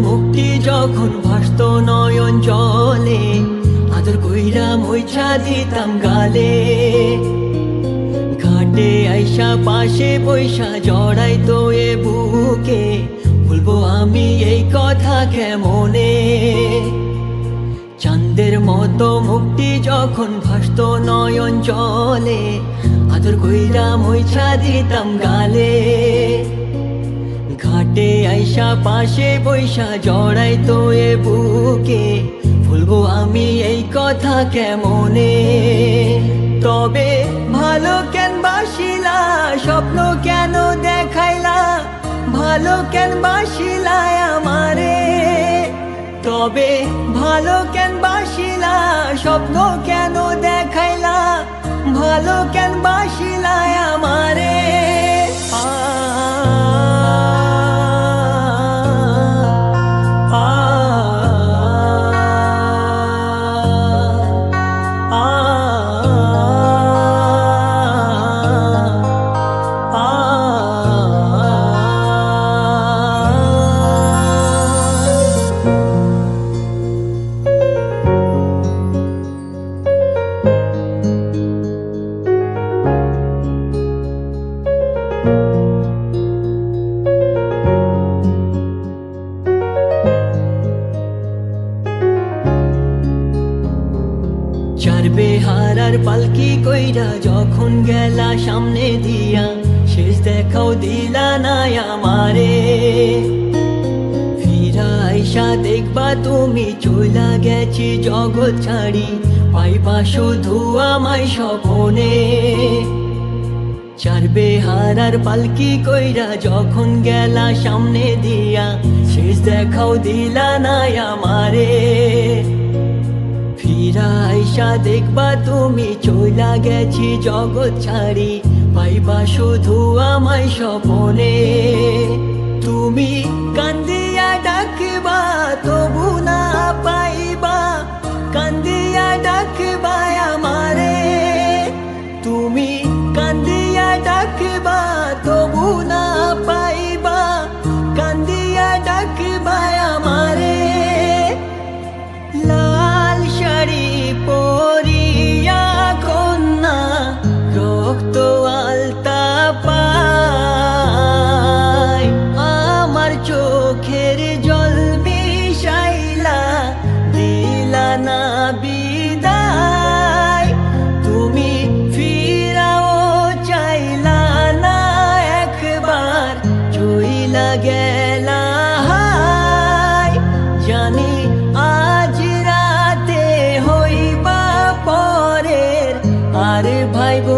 মুক্তি যখন ভাসত নয়ন জলে, আদর কইরা মুইছা দিতাম গালে। ঘাটে আইসা পাশে বৈশা জড়াইতো এ বুকে, বলবো আমি এই কথা কেমনে। চাঁদের মতো মুক্তি যখন ভাসত নয়ন জলে, আদর কইরা মুইছা দিতাম গালে। ঘাটে আইসা পাশে বৈশা জড়াইতো এ বুকে, বলবো আমি এই কথা কেমনে। তবে ভালো কেন বাসিলা, স্বপ্ন কেন দেখাইলা, ভালো কেন বাসিলা আমারে। তবে ভালো কেন বাসিলা, স্বপ্ন কেন দেখাইলা, ভালো কেন বাসিলা আমারে। চার বেহারার পালকি কইরা যখন গেলা সামনে দিয়া, শেষ দেখাও দিলা না আমারে। ফিরা আইসা দেখবা তুমি চইলা গেছি জগৎ ছাড়ি, পাইবা শুধু আমায় স্বপনে। চার বেহারার পালকি কইরা যখন গেলা সামনে দিয়া, শেষ দেখাও দিলা না আমারে। ফিরা আইসা দেখবা তুমি চইলা গেছি জগৎ ছাড়ি, পাইবা শুধু আমায় স্বপনে। তুমি কান্দিয়া ডাকবা তবু না পাইবা, কান্দিয়া ডাকবা আমারে। তুমি কান্দিয়া ডাকবা তবু না পাইবা, কান্দিয়া ডাকবা আমারে। লাল শাড়ি পরিয়া কন্যা রক্ত আলতা পায়, আমার চোখের জল মিশাইলা দিলা না বিদায়। তুমি ফিরাও চাইলা না একবার, চইলা গেলা হায়। জানি আজ রাতে হইবা পরের, আর ভাইব